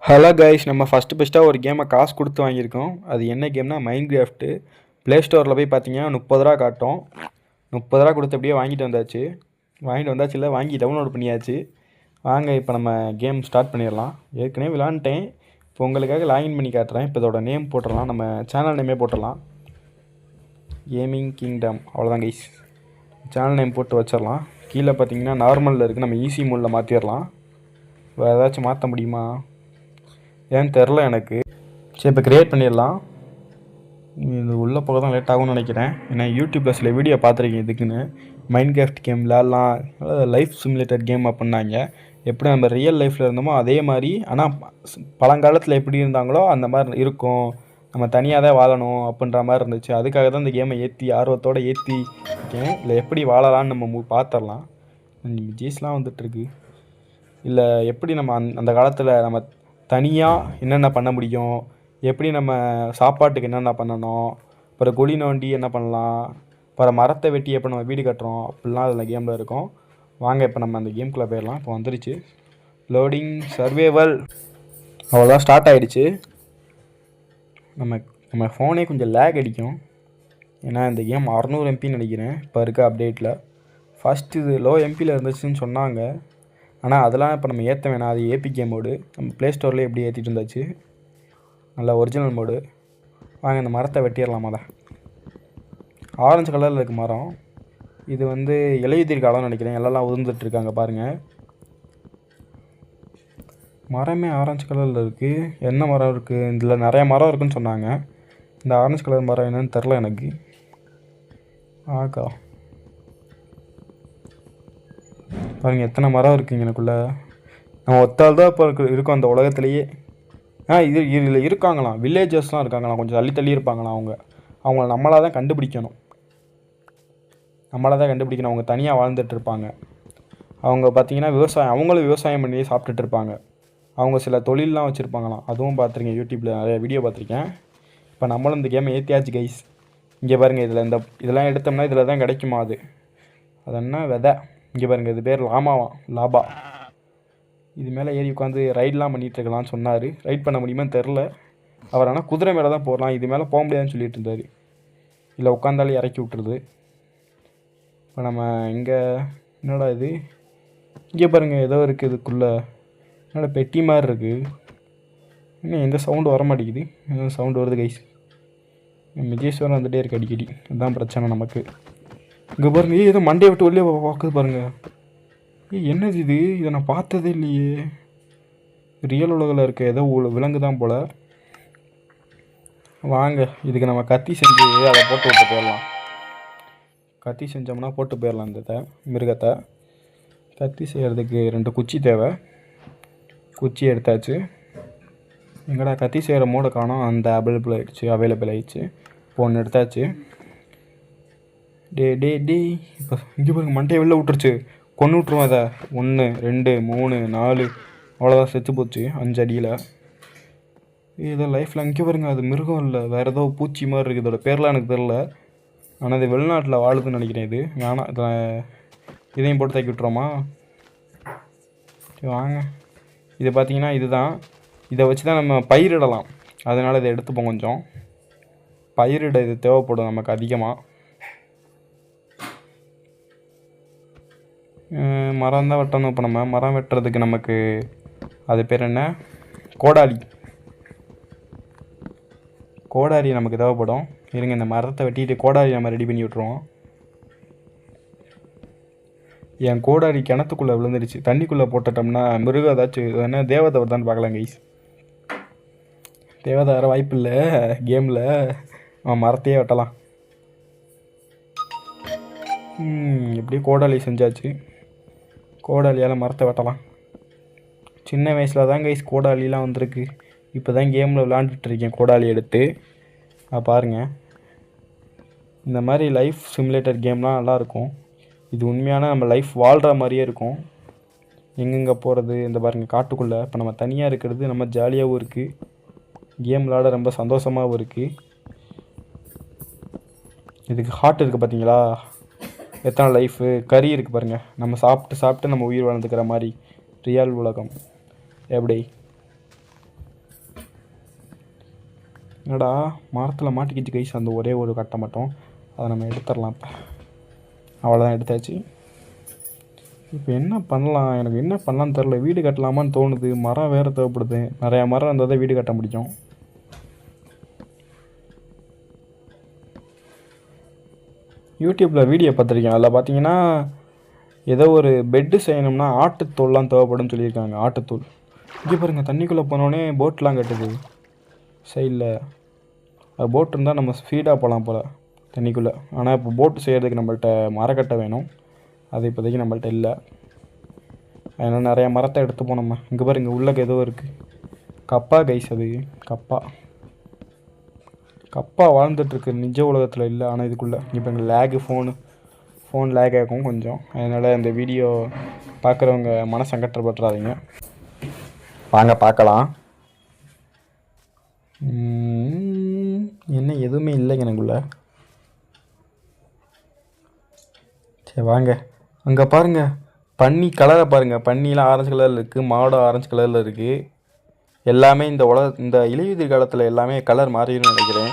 Hello guys, நம்ம first பெஸ்ட்டாக ஒரு கேமை காசு கொடுத்து வாங்கியிருக்கோம். அது என்ன கேம்னா மைண்ட் கிராஃப்ட்டு. ப்ளே ஸ்டோரில் போய் பார்த்தீங்கன்னா 30 ரூபா காட்டும். 30 ரூபா கொடுத்து அப்படியே வாங்கிட்டு வந்தாச்சு இல்லை வாங்கி டவுன்லோட் பண்ணியாச்சு. வாங்க இப்போ நம்ம கேம் ஸ்டார்ட் பண்ணிடலாம். ஏற்கனவே விளாண்டுட்டேன். இப்போ உங்களுக்காக லாகின் பண்ணி காட்டுறேன். இப்போ இதோட நேம் போட்டுடலாம், நம்ம சேனல் நேமே போட்டுடலாம். கேமிங் கிங்டம் அவ்வளோதான் கைஸ். சேனல் நேம் போட்டு வச்சிடலாம். கீழே பார்த்தீங்கன்னா நார்மலில் இருக்குது, நம்ம ஈஸி மோடில் மாற்றிடலாம். வேறு ஏதாச்சும் மாற்ற முடியுமா ஏன்னு தெரில எனக்கு. சரி இப்போ க்ரியேட் பண்ணிடலாம். இது உள்ளே போக தான் லேட் ஆகும்னு நினைக்கிறேன். ஏன்னா யூடியூப்பில் சில வீடியோ பார்த்துருக்கேன் இதுக்குன்னு. மைண்ட் கிராஃப்ட் கேம் விளாட்லாம், லைஃப் சிமுலேட்டட் கேம் அப்படின்னாங்க. எப்படி நம்ம ரியல் லைஃப்பில் இருந்தோமோ அதே மாதிரி, ஆனால் பழங்காலத்தில் எப்படி இருந்தாங்களோ அந்த மாதிரி இருக்கும். நம்ம தனியாக தான் வாழணும் அப்படின்ற மாதிரி இருந்துச்சு. அதுக்காக தான் இந்த கேமை ஆர்வத்தோடு ஏற்றிருக்கேன். இல்லை எப்படி வாழலான்னு நம்ம பார்த்துடலாம். ஜீஸ்லாம் வந்துட்டுருக்கு. இல்லை எப்படி நம்ம அந்த காலத்தில் நம்ம தனியாக என்னென்ன பண்ண முடியும், எப்படி நம்ம சாப்பாட்டுக்கு என்னென்ன பண்ணணும், அப்புறம் குழி நோண்டி என்ன பண்ணலாம், அப்புறம் மரத்தை வெட்டி எப்போ நம்ம வீடு கட்டுறோம் அப்படிலாம் அதில் கேமில் இருக்கும். வாங்க இப்போ நம்ம அந்த கேம்குள்ளே போயிடலாம். இப்போ வந்துருச்சு லோடிங் சர்வேவல். அவ்வளோதான், ஸ்டார்ட் ஆகிடுச்சு. நம்ம ஃபோனே கொஞ்சம் லேக் அடிக்கும். ஏன்னா இந்த கேம் 600 MBன்னு நினைக்கிறேன் இப்போ இருக்க அப்டேட்டில். ஃபஸ்ட்டு இது லோ எம்பியில் இருந்துச்சுன்னு சொன்னாங்க. ஆனால் அதெல்லாம் இப்போ நம்ம ஏற்ற வேணாம். அது ஏபிகே மோடு. நம்ம ப்ளே ஸ்டோர்லேயே எப்படி ஏற்றிட்டு இருந்தாச்சு. நல்லா ஒரிஜினல் மோடு. வாங்க இந்த மரத்தை வெட்டிடலாம். அதை ஆரஞ்சு கலரில் இருக்குது மரம். இது வந்து இலையுதிர் காலம்னு நினைக்கிறேன். எல்லாம் உதிர்ந்துட்டுருக்காங்க பாருங்கள். மரமே ஆரஞ்சு கலரில் இருக்குது. என்ன மரம் இருக்குது இதில்? நிறையா மரம் இருக்குதுன்னு சொன்னாங்க. இந்த ஆரஞ்சு கலர் மரம் என்னன்னு தெரில எனக்கு. பாருங்கள் எத்தனை மரம் இருக்குங்க எனக்குள்ளே. நம்ம ஒத்தால் தான் இப்போ இருக்கோம் அந்த உலகத்துலேயே. இதில் இருக்காங்களாம், வில்லேஜஸ்லாம் இருக்காங்களாம், கொஞ்சம் தள்ளி இருப்பாங்களாம். அவங்கள நம்மளாக தான் கண்டுபிடிக்கணும். அவங்க தனியாக வாழ்ந்துட்டுருப்பாங்க. அவங்க பார்த்திங்கன்னா அவங்களும் விவசாயம் பண்ணி சாப்பிட்டுட்டு இருப்பாங்க. அவங்க சில தொழிலெலாம் வச்சுருப்பாங்களாம். அதுவும் பார்த்துருக்கேன், யூடியூப்பில் நிறைய வீடியோ பார்த்துருக்கேன். இப்போ நம்மளும் இந்த கேமை ஏற்றியாச்சு கைஸ். இங்கே பாருங்கள், இதெல்லாம் எடுத்தோம்னா இதில் தான் கிடைக்குமா? அது என்ன விதை? இங்கே பாருங்கள், இது பேர் லாபா. இது மேலே ஏறி உட்காந்து ரைட்லாம் பண்ணிகிட்ருக்கலாம்னு சொன்னார். ரைட் பண்ண முடியுமான்னு தெரில. அவர் ஆனால் குதிரை மேலே தான் போடலாம், இது மேலே போக முடியாதுன்னு சொல்லிட்டு இருந்தார். இல்லை உட்காந்தாலே இறக்கி விட்டுருது. இப்போ நம்ம இங்கே என்னடா இது? இங்கே பாருங்கள் ஏதோ இருக்குது இதுக்குள்ளே. என்னோட பெட்டி மாதிரி இருக்குது. இன்னும் எந்த சவுண்டு வர மாட்டேங்குது. சவுண்டு வருது கைஸ். விஜயேஸ்வரன் வந்துகிட்டே இருக்குது அடிக்கடி. அதுதான் பிரச்சனை நமக்கு. இங்கே பாருங்கள், ஏதோ மண்டையை விட்டு வெளியே பார்க்குது பாருங்கள். என்னது இது? இதை நான் பார்த்ததே இல்லையே. ரியல் உலகில் இருக்க ஏதோ விலங்கு தான் போல். வாங்க இதுக்கு நம்ம கத்தி செஞ்சு அதை போட்டு விட்டு போயிடலாம். கத்தி செஞ்சோம்னா போட்டு போயிடலாம் இந்த மிருகத்தை. கத்தி செய்கிறதுக்கு 2 குச்சி தேவை. குச்சி எடுத்தாச்சு. எங்கடா கத்தி செய்கிற மோடை காணோம். அந்த அவைலபிள் ஆகிடுச்சு. இப்போ ஒன்று எடுத்தாச்சு. டே இப்போ இங்கே பாருங்க, மண்டையை வெளில விட்டுருச்சு. கொன்று விட்ருவோம் அதை. 1 2 3 4 அவ்வளோதான், செத்து போச்சு 5 அடியில். ஏதோ லைஃப்பில் இங்கே பாருங்க, அது மிருகம் இல்லை, வேறு ஏதோ பூச்சி மாதிரி இருக்குது. இதோட பேர்லாம் எனக்கு தெரில. ஆனால் இது வெளிநாட்டில் வாழுதுன்னு நினைக்கிறேன். இது வேணாம், இதையும் போட்டு தாக்கி விட்ருவோமா? வாங்க, இது பார்த்திங்கன்னா இதுதான். இதை வச்சு தான் நம்ம பயிரிடலாம். அதனால் இதை எடுத்துப்போம். கொஞ்சம் பயிரிட இது தேவைப்படும் நமக்கு அதிகமாக. மரம் தான் வெட்டணும். இப்போ நம்ம மரம் வெட்டுறதுக்கு நமக்கு அது பேர் என்ன, கோடாரி நமக்கு தேவைப்படும். இருங்க, இந்த மரத்தை வெட்டிட்டு கோடாரி நம்ம ரெடி பண்ணி விட்ருவோம். என் கோடாரி கிணத்துக்குள்ளே விழுந்துருச்சு. தண்ணிக்குள்ளே போட்டுட்டோம்னா மிருகம் ஏதாச்சும் என்ன தேவதை வருதான்னு பார்க்கலாம் கைஸ். தேவதை வர வாய்ப்பு இல்லை கேமில். மரத்தையே வெட்டலாம். எப்படியும் கோடாலி செஞ்சாச்சு. கோடாலியால் மரத்தை வெட்டலாம். சின்ன வயசில் தான் கைஸ் கோடாலிலாம் வந்திருக்கு. இப்போ தான் கேமில் விளாண்டுட்ருக்கேன் கோடாலி எடுத்து. பாருங்கள், இந்த மாதிரி லைஃப் சிமுலேட்டர் கேம்லாம் நல்லாயிருக்கும். இது உண்மையான நம்ம லைஃப் வாழ்கிற மாதிரியே இருக்கும். எங்கெங்கே போகிறது இந்த பாருங்கள் காட்டுக்குள்ளே. இப்போ நம்ம தனியாக இருக்கிறது நம்ம ஜாலியாகவும் இருக்குது. கேம் விளாட ரொம்ப சந்தோஷமாகவும் இருக்குது. இதுக்கு ஹார்ட் இருக்குது பார்த்தீங்களா? எத்தனை லைஃபு கறி இருக்குது பாருங்கள். நம்ம சாப்பிட்டு நம்ம உயிர் வாழ்ந்துக்கிற மாதிரி ரியல் உலகம். எப்படி என்னடா மரத்தில் மாட்டிக்கிச்சு கைஸ் அந்த ஒரே ஒரு கட்டை மட்டும். அதை நம்ம எடுத்துடலாம். இப்போ அவ்வளோதான், எடுத்தாச்சு. இப்போ என்ன பண்ணலாம், எனக்கு என்ன பண்ணலான்னு தெரில. வீடு கட்டலாமான்னு தோணுது. மரம் வேறு தேவைப்படுது. நிறையா மரம் இருந்தால் தான் வீடு கட்ட முடியும். யூடியூப்பில் வீடியோ பார்த்துருக்கேன். அதில் பார்த்தீங்கன்னா ஏதோ ஒரு பெட்டு செய்யணும்னா ஆட்டுத்தூள்லாம் தேவைப்படும்னு சொல்லியிருக்காங்க. ஆட்டுத்தூள் இங்கே பாருங்கள், தண்ணிக்குள்ளே போனோடனே போட்லாம் கட்டுது சைடில். அது போட் இருந்தால் நம்ம ஸ்பீடாக போகலாம் போல் தண்ணிக்குள்ளே. ஆனால் இப்போ போட்டு செய்கிறதுக்கு நம்மள்ட்ட மரக்கட்டை வேணும். அது இப்போதைக்கு நம்மள்ட்ட இல்லை. அதனால் நிறையா மரத்தை எடுத்து போனோம்மா. இங்கே பாருங்க, உள்ளே ஏதோ இருக்குது. கப்பா கைஸ், அது கப்பா. கப்பா வாழ்ந்துட்டுருக்கு நிஜ உலகத்தில் இல்லை. ஆனால் இதுக்குள்ளே இப்போ எங்கள் லேகு ஃபோன் லேக் ஆகும் கொஞ்சம். அதனால் இந்த வீடியோ பார்க்குறவங்க மனசங்கட்டப்பட்டுறாதீங்க. வாங்க பார்க்கலாம். என்ன எதுவுமே இல்லைங்க எனக்குள்ள. சரி வாங்க. அங்கே பாருங்கள், பன்னி கலரை பாருங்கள். பன்னிலாம் ஆரஞ்சு கலரில் இருக்குது, மாடும் ஆரஞ்சு கலரில் இருக்குது. எல்லாமே இந்த இலையுதிர் காலத்தில் எல்லாமே கலர் மாறிடும்னு நினைக்கிறேன்.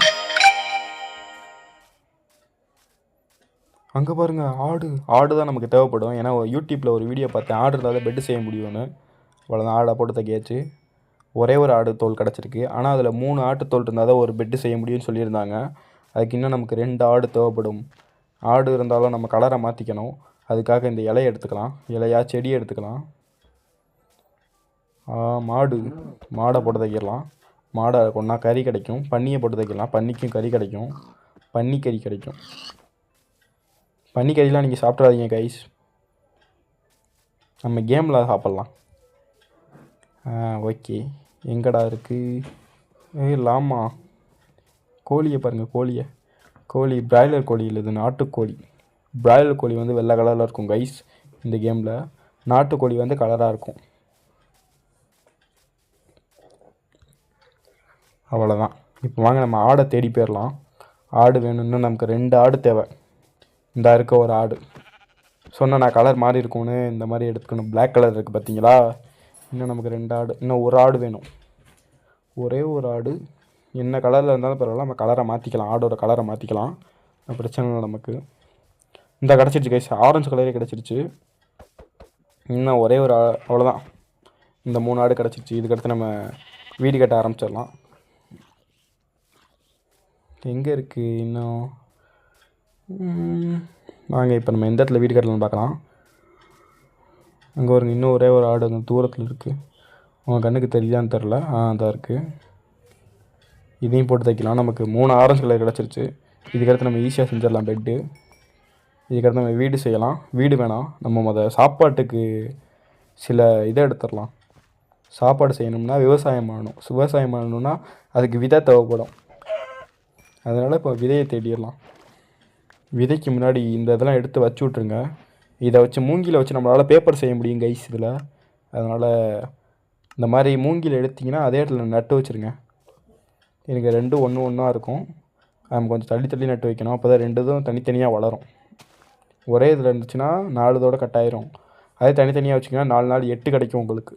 அங்கே பாருங்கள், ஆடு தான் நமக்கு தேவைப்படும். ஏன்னா யூடியூப்பில் ஒரு வீடியோ பார்த்தேன், ஆடு இருந்தால் தான் பெட்டு செய்ய முடியும்னு. அவ்வளோதான், ஆடை போட்டு தைக்கியாச்சு. ஒரே ஒரு ஆடு தோல் கிடச்சிருக்கு. ஆனால் அதில் 3 ஆட்டுத்தோல் இருந்தால் தான் ஒரு பெட்டு செய்ய முடியும்னு சொல்லியிருந்தாங்க. அதுக்கு இன்னும் நமக்கு 2 ஆடு தேவைப்படும். ஆடு இருந்தாலும் நம்ம கலரை மாற்றிக்கணும். அதுக்காக இந்த இலையை எடுத்துக்கலாம். இலையா செடியை எடுத்துக்கலாம். மாடை போட்டு தைக்கிடலாம். மாடை கொண்டா கறி கிடைக்கும். பன்னியை போட்டு தைக்கலாம். பன்னிக்கும் கறி கிடைக்கும். பன்னிக்கறி கிடைக்கும். பன்னிக்கறிலாம் நீங்கள் சாப்பிட்றாதீங்க கைஸ், நம்ம கேமில் சாப்பிட்லாம். ஓகே, எங்கடா இருக்குது? லாமா கோழியை பாருங்கள். கோழி பிராய்லர் கோழி இல்லை, இது நாட்டுக்கோழி. பிராய்லர் கோழி வந்து வெள்ளை கலரில் இருக்கும் கைஸ் இந்த கேமில். நாட்டுக்கோழி வந்து கலராக இருக்கும். அவ்வளோதான். இப்போ வாங்க நம்ம ஆடை தேடி போயிடலாம். ஆடு வேணும்னு நமக்கு 2 ஆடு தேவை. இந்த இருக்க ஒரு ஆடு சொன்னால் நான் கலர் மாறி இருக்கும்னு இந்த மாதிரி எடுத்துக்கணும். பிளாக் கலர் இருக்குது பார்த்தீங்களா? இன்னும் நமக்கு 2 ஆடு, இன்னும் ஒரு ஆடு வேணும். ஒரே ஒரு ஆடு என்ன கலரில் இருந்தாலும் பரவாயில்ல, நம்ம கலரை மாற்றிக்கலாம். ஆடோட கலரை மாற்றிக்கலாம், பிரச்சனை இல்லை நமக்கு. இந்த கிடச்சிருச்சு கைஸ், ஆரஞ்சு கலரே கிடச்சிருச்சு. இன்னும் ஒரே ஒரு அவ்வளோதான். இந்த 3 ஆடு கிடச்சிருச்சு. இதுக்கடுத்து நம்ம வீடு கட்ட ஆரம்பிச்சிடலாம். எங்கே இருக்குது இன்னும்? வாங்க இப்போ நம்ம எந்த இடத்துல வீடு கட்டலாம்னு பார்க்கலாம். அங்கே ஒரு இன்னும் ஒரே ஒரு ஆடு அங்கே தூரத்தில் இருக்குது. உங்கள் கண்ணுக்கு தெரியான்னு தெரில. அதான் இருக்குது. இதையும் போட்டு தைக்கலாம். நமக்கு 3 ஆரஞ்சு கலர் கிடச்சிருச்சு. இதுக்கடுத்து நம்ம ஈஸியாக செஞ்சிடலாம் பெட்டு. இதுக்கடுத்து நம்ம வீடு செய்யலாம். வீடு வேணாம், நம்ம சாப்பாட்டுக்கு சில இதை எடுத்துடலாம். சாப்பாடு செய்யணும்னா விவசாயம் பண்ணணும்னா அதுக்கு விதை தேவைப்படும். அதனால் இப்போ விதையை தேடிடலாம். விதைக்கு முன்னாடி இந்த இதெல்லாம் எடுத்து வச்சு விட்ருங்க. இதை வச்சு மூங்கில் வச்சு நம்மளால் பேப்பர் செய்ய முடியும் கைஸ் இதில். அதனால் இந்த மாதிரி மூங்கில் எடுத்திங்கன்னா அதே இடத்துல நட்டு வச்சுருங்க. எனக்கு 2 ஒன்றா இருக்கும். நம்ம கொஞ்சம் தள்ளி நட்டு வைக்கணும். அப்போ தான் 2 இதுவும் தனித்தனியாக வளரும். ஒரே இதில் இருந்துச்சுன்னா 4 இதோட கட்டாயிரும். அதே தனித்தனியாக வச்சிங்கன்னா 4 நாள் 8 கிடைக்கும் உங்களுக்கு.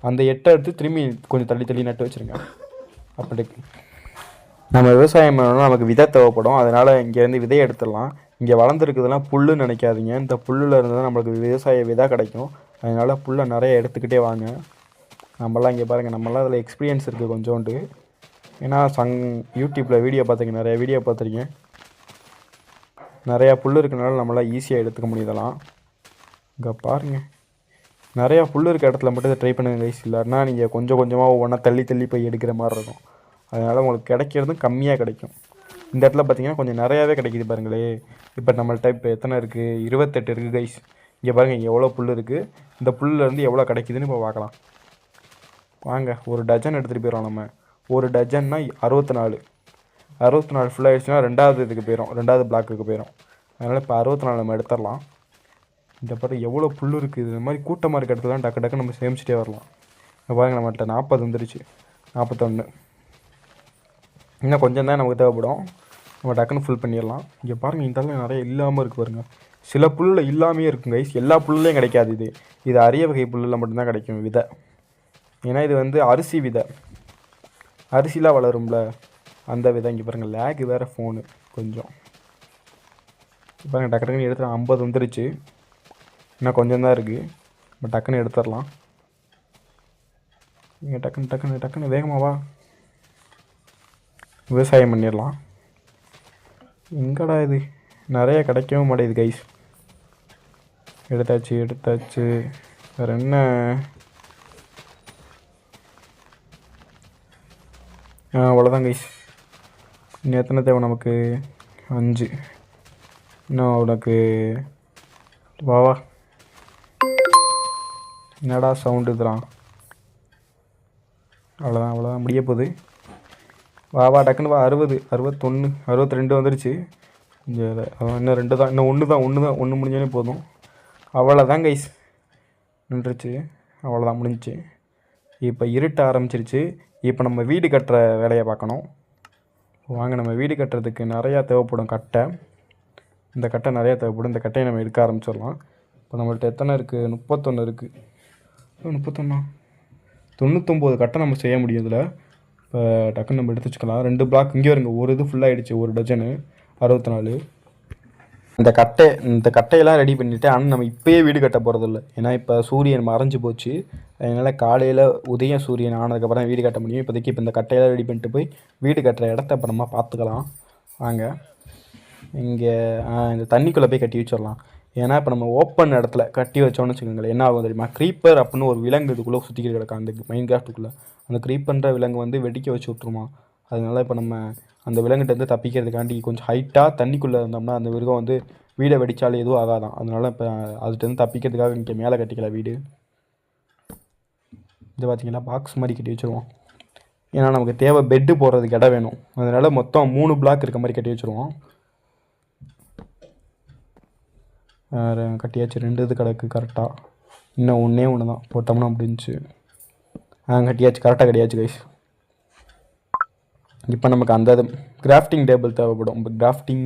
அந்த 8 எடுத்து திரும்பி கொஞ்சம் தள்ளி நட்டு வச்சுருங்க. அப்படி நம்ம விவசாயம் பண்ணணும்னா நமக்கு விதை தேவைப்படும். அதனால் இங்கேருந்து விதையை எடுத்துடலாம். இங்கே வளர்ந்துருக்குதெல்லாம் புல்லுன்னு நினைக்காதீங்க. இந்த புல்லில் இருந்து தான் நம்மளுக்கு விவசாய விதை கிடைக்கும். அதனால் புல்லை நிறைய எடுத்துக்கிட்டே வாங்க. நம்மளாம் இங்கே பாருங்கள், நம்மளாம் அதில் எக்ஸ்பீரியன்ஸ் இருக்குது கொஞ்சோண்டு. ஏன்னா யூடியூப்பில் வீடியோ பார்த்துருக்கேன், நிறைய வீடியோ பார்த்துருக்கேன். நிறையா புல் இருக்கிறனால நம்மளால் ஈஸியாக எடுத்துக்க முடியுதெல்லாம். இங்கே பாருங்கள், நிறையா புல் இருக்க இடத்துல மட்டும் இதை ட்ரை பண்ணுங்க கைஸ். இல்லைன்னா நீங்கள் கொஞ்சம் கொஞ்சமாக ஒவ்வொன்றா தள்ளி போய் எடுக்கிற மாதிரி இருக்கும். அதனால் உங்களுக்கு கிடைக்கிறதும் கம்மியாக கிடைக்கும். இந்த இடத்துல பார்த்தீங்கன்னா கொஞ்சம் நிறையாவே கிடைக்கிது பாருங்களே. இப்போ நம்மள்ட்ட இப்போ எத்தனை இருக்குது? 28 இருக்குது கைஸ். இங்கே பாருங்கள், இங்கே எவ்வளோ புல் இருக்குது. இந்த புல்லேருந்து எவ்வளோ கிடைக்குதுன்னு இப்போ பார்க்கலாம். வாங்க, ஒரு டஜன் எடுத்துகிட்டு போயிடும். நம்ம ஒரு டஜன்னா 64 ஃபுல்லாகிடுச்சுன்னா 2வது இதுக்கு போயிடும், 2வது பிளாக்குக்கு போயிடும். அதனால் இப்போ 64 நம்ம எடுத்துடலாம். இந்த பாரு எவ்வளோ புல் இருக்குது. இது மாதிரி கூட்டமாக இருக்க இடத்துல டக்கு நம்ம சேமிச்சிட்டே வரலாம். பாருங்கள், நம்மள்ட்ட 40 வந்துருச்சு, 41. இன்னும் கொஞ்சம் தான் நமக்கு தேவைப்படும். நம்ம டக்குன்னு ஃபுல் பண்ணிடலாம். இங்கே பாருங்கள், இந்த இடத்துல நிறைய இல்லாமல் இருக்குது பாருங்கள். சில புல்லில் இல்லாமையே இருக்கும் கைஸ். எல்லா புல்லுலையும் கிடைக்காது. இது அரிய வகை புல்லில் மட்டும்தான் கிடைக்கும் விதை. ஏன்னா இது வந்து அரிசி விதை. அரிசிலாம் வளரும்ல, அந்த விதம். இங்கே பாருங்கள் லேக் வேறு ஃபோனு கொஞ்சம். பாருங்கள் டக்குன்னு எடுத்து 50 வந்துருச்சு. இன்னும் கொஞ்சம் தான் இருக்குது. இப்போ டக்குன்னு எடுத்துடலாம். இங்கே டக்குன்னு வேகமாவா விவசாயம் பண்ணிடலாம். எங்கடா இது நிறைய கிடைக்கவும் மாட்டேங்குது கைஸ். எடுத்தாச்சு. வேறு என்ன? அவ்வளோதான் கைஸ். இன்னும் எத்தனை தேவை நமக்கு? 5. இன்னும் உனக்கு வா என்னடா சவுண்டு இதுதான். அவ்வளோதான் முடிய போகுது. வா டக்குன்னு வா. 60, 61, 62 வந்துருச்சு. கொஞ்சம் இன்னும் 2 தான். இன்னும் ஒன்று முடிஞ்சாலே போதும். அவ்வளோதான் கைஸ், நின்றுச்சு. அவ்வளோதான் முடிஞ்சிச்சு. இப்போ இருட்ட ஆரம்பிச்சிருச்சு. இப்போ நம்ம வீடு கட்டுற வேலையை பார்க்கணும். வாங்க, நம்ம வீடு கட்டுறதுக்கு நிறையா தேவைப்படும் கட்டை. இந்த கட்டை நிறையா தேவைப்படும். இந்த கட்டையை நம்ம எடுக்க ஆரம்பிச்சிடலாம். இப்போ நம்மள்ட்ட எத்தனை இருக்குது? 31 இருக்குது. 31, 99 கட்டை நம்ம செய்ய முடியும் இதில். இப்போ டக்குன்னு நம்ம எடுத்து வச்சுக்கலாம். 2 பிளாக் இங்கே வருங்க. ஒரு இது ஃபுல்லாகிடுச்சு. ஒரு டஜனு 64. இந்த கட்டையெல்லாம் ரெடி பண்ணிவிட்டு, ஆனால் நம்ம இப்போயே வீடு கட்ட போகிறதில்ல. ஏன்னா இப்போ சூரியன் மறைஞ்சு போச்சு. அதனால் காலையில் உதயம் சூரியன் ஆனதுக்கப்புறம் தான் வீடு கட்ட முடியும். இப்போதைக்கு இந்த கட்டையெல்லாம் ரெடி பண்ணிட்டு போய் வீடு கட்டுற இடத்த அப்புறமா பார்த்துக்கலாம். வாங்க, இங்கே இந்த தண்ணிக்குள்ளே போய் கட்டி வச்சிடலாம். ஏன்னா இப்போ நம்ம ஓப்பன் இடத்துல கட்டி வச்சோன்னு வச்சுக்கோங்களேன், என்ன ஆகும் தெரியுமா? க்ரீப்பர் அப்படின்னு ஒரு விலங்கு இதுக்குள்ளே சுற்றிக்கிட்டு கிடக்கும். அந்த மைன்கிராஃப்ட்டுக்குள்ளே அந்த க்ரீப்பர்ன்ற விலங்கு வந்து வெடிக்க வச்சு விட்ருமா. அதனால இப்போ நம்ம அந்த விலங்குகிட்டேருந்து தப்பிக்கிறதுக்காண்டி கொஞ்சம் ஹைட்டாக தண்ணிக்குள்ளே இருந்தோம்னா அந்த மிருகம் வந்து வீடை வெடித்தாலும் எதுவும் ஆகாதான். அதனால இப்போ அதுகிட்டேருந்து தப்பிக்கிறதுக்காக இங்கே மேலே கட்டிக்கலாம் வீடு. இது பார்த்திங்கன்னா பாக்ஸ் மாதிரி கட்டி வச்சுருவோம். ஏன்னா நமக்கு தேவை பெட்டு போடுறதுக்கு இடம் வேணும். அதனால் மொத்தம் 3 பிளாக் இருக்க மாதிரி கட்டி வச்சுருவோம். கட்டியாச்சு. 2 இது கிடக்கு கரெக்டாக. இன்னும் ஒன்று தான் போட்டோம்னா முடிஞ்சு. கட்டியாச்சு, கரெக்டாக கட்டியாச்சு கைஸ். இப்போ நமக்கு அந்த கிராஃப்டிங் டேபிள் தேவைப்படும். இப்போ கிராஃப்டிங்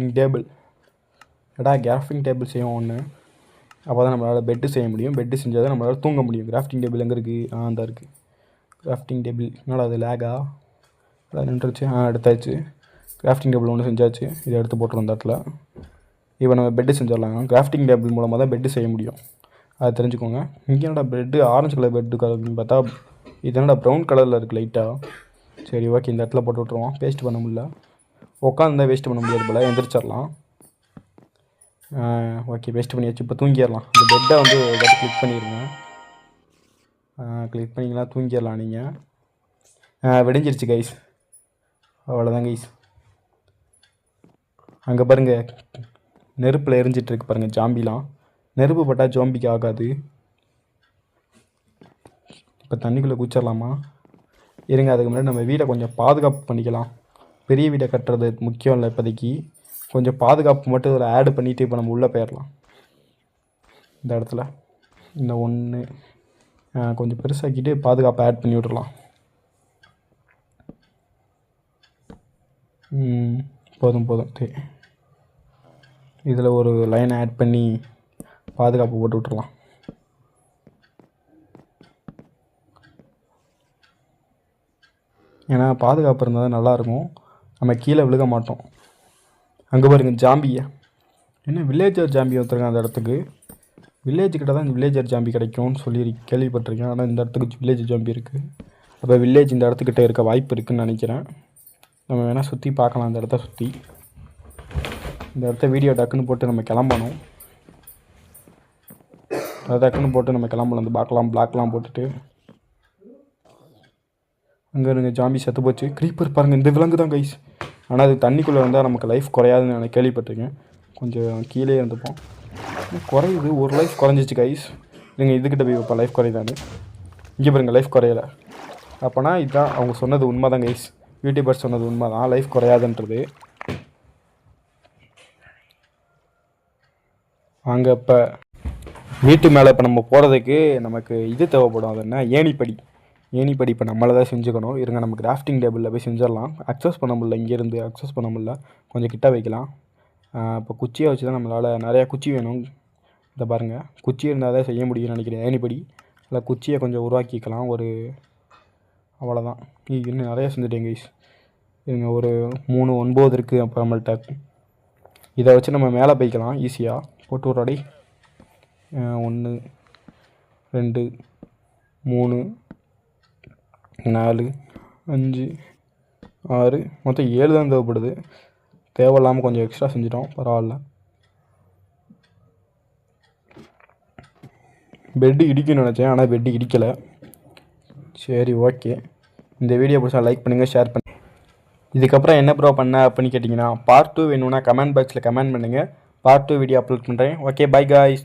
டேபிள் செய்வோம் ஒன்று. அப்போ தான் நம்மளால் பெட்டு செய்ய முடியும். பெட்டு செஞ்சால் தான் நம்மளால் தூங்க முடியும். கிராஃப்டிங் டேபிள் எங்கே இருக்குது? அந்த இருக்குது கிராஃப்டிங் டேபிள். என்னடா அது லேகா? அதான் நின்றுச்சு. எடுத்தாச்சு. கிராஃப்டிங் டேபிள் ஒன்று செஞ்சாச்சு. இதை எடுத்து போட்டுருவோம் இந்த இடத்துல. இப்போ நம்ம பெட்டு செஞ்சிடலாம். கிராஃப்டிங் டேபிள் மூலமாக தான் பெட்டு செய்ய முடியும். அதை தெரிஞ்சுக்கோங்க. இங்கே என்னடா பெட்டு ஆரஞ்சு கலர் பெட்டு கலர்னு பார்த்தா இது என்னடா ப்ரௌன் கலரில் இருக்குது லைட்டாக. சரி ஓகே, இந்த இடத்துல போட்டு விட்ருவோம். வேஸ்ட் பண்ண முடியல. உட்காந்து வேஸ்ட் பண்ண முடியாது போல். எந்திரிச்சிடலாம். ஓகே, வேஸ்ட் பண்ணியாச்சு. இப்போ தூங்கிடலாம். இந்த பெட்டை வந்து கிளிக் பண்ணிடுங்க. கிளிக் பண்ணிக்கலாம், தூங்கிடலாம் நீங்கள். விடிஞ்சிருச்சு கைஸ். அவ்வளோதான் கைஸ். அங்கே பாருங்கள், நெருப்பில் எரிஞ்சிட்ருக்கு பாருங்கள் ஜாம்பிலாம். நெருப்பு பட்டால் ஜாம்பிக்கு ஆகாது. இப்போ தண்ணிக்குள்ளே குச்சிடலாமா? இருங்க, அதுக்கு முன்னாடி நம்ம வீடை கொஞ்சம் பாதுகாப்பு பண்ணிக்கலாம். பெரிய வீடை கட்டுறது முக்கியம் இல்லை இப்போதைக்கு. கொஞ்சம் பாதுகாப்பு மட்டும் இதில் ஆட் பண்ணிவிட்டு இப்போ நம்ம உள்ளே போயிடலாம். இந்த இடத்துல இந்த ஒன்று கொஞ்சம் பெருசாக்கிட்டு பாதுகாப்பை ஆட் பண்ணி விட்றலாம். போதும். இதில் ஒரு லைன் ஆட் பண்ணி பாதுகாப்பு போட்டு விட்றலாம். ஏன்னா பாதுகாப்பு இருந்தால் தான் நல்லாயிருக்கும். நம்ம கீழே விழுக மாட்டோம். அங்கே பாருங்கள் ஜாம்பியை. என்ன வில்லேஜர் ஜாம்பி வந்துருங்க அந்த இடத்துக்கு. வில்லேஜுக்கிட்ட தான் இந்த வில்லேஜர் ஜாம்பி கிடைக்கும்னு சொல்லி கேள்விப்பட்டிருக்கேன். ஆனால் இந்த இடத்துக்கு வில்லேஜர் ஜாம்பி இருக்குது. அப்போ வில்லேஜ் இந்த இடத்துக்கிட்ட இருக்க வாய்ப்பு இருக்குதுன்னு நினைக்கிறேன். நம்ம வேணால் சுற்றி பார்க்கலாம். அந்த இடத்த சுற்றி இந்த இடத்த வீடியோ டக்குன்னு போட்டு நம்ம கிளம்பணும். அதை டக்குன்னு போட்டு நம்ம கிளம்பணும். அந்த பிளாக்லாம் போட்டுட்டு. அங்கே இருங்க ஜாம்பி செத்து போச்சு. க்ரீப்பர் பாருங்கள், இந்த விலங்கு தான் கைஸ். ஆனால் அது தண்ணிக்குள்ளே வந்தால் நமக்கு லைஃப் குறையாதுன்னு நான் கேள்விப்பட்டிருக்கேன். கொஞ்சம் கீழே இருந்துப்போம். குறையுது, ஒரு லைஃப் குறைஞ்சிச்சு கைஸ். நீங்கள் இதுக்கிட்ட போய் இப்போ லைஃப் குறையுதானு. இங்கே பாருங்கள், லைஃப் குறையலை. அப்போனா இதுதான் அவங்க சொன்னது உண்மை தான் கைஸ். யூடியூபர் சொன்னது உண்மை தான், லைஃப் குறையாதுன்றது. அங்கே இப்போ வீட்டு மேலே இப்போ நம்ம போகிறதுக்கு நமக்கு இது தேவைப்படும். அது என்ன? ஏணிப்படி இப்போ நம்மளை தான் செஞ்சுக்கணும். இருங்க, நம்ம கிராஃப்டிங் டேபிளில் போய் செஞ்சிடலாம். அக்சஸ் பண்ண முடியல, இங்கேருந்து அக்சஸ் பண்ண முடியல. கொஞ்சம் கிட்ட வைக்கலாம். இப்போ குச்சியை வச்சு தான் நம்மளால் நிறையா குச்சி வேணும். இதை பாருங்கள், குச்சி இருந்தால் தான் செய்ய முடியும்னு நினைக்கிறேன். ஏணிப்படி இல்லை, குச்சியை கொஞ்சம் உருவாக்கிக்கலாம். அவ்வளோதான். இன்னும் நிறையா செஞ்சுட்டேன் கைஸ். இவங்க ஒரு 3 9 இருக்குது அப்போ நம்மள்ட்ட. இதை வச்சு நம்ம மேலே போய்க்கலாம் ஈஸியாக. போட்டு விட்றாடி. 1 2 3 4 5 6 மொத்தம் 7 தான் தேவைப்படுது. தேவையில்லாமல் கொஞ்சம் எக்ஸ்ட்ரா செஞ்சிட்டோம், பரவாயில்ல. பெட்டு இடிக்குன்னு நினச்சேன், ஆனால் பெட்டு இடிக்கலை. சரி, ஓகே. இந்த வீடியோ பிடிச்சா லைக் பண்ணுங்கள், ஷேர் பண்ணுங்கள். இதுக்கப்புறம் என்ன ப்ரோ பண்ண அப்படின்னு கேட்டிங்கன்னா, பார்ட் 2 வேணும்னா கமெண்ட் பாக்ஸில் கமெண்ட் பண்ணுங்கள். பார்ட் 2 வீடியோ அப்லோட் பண்ணுறேன். Okay, by guys.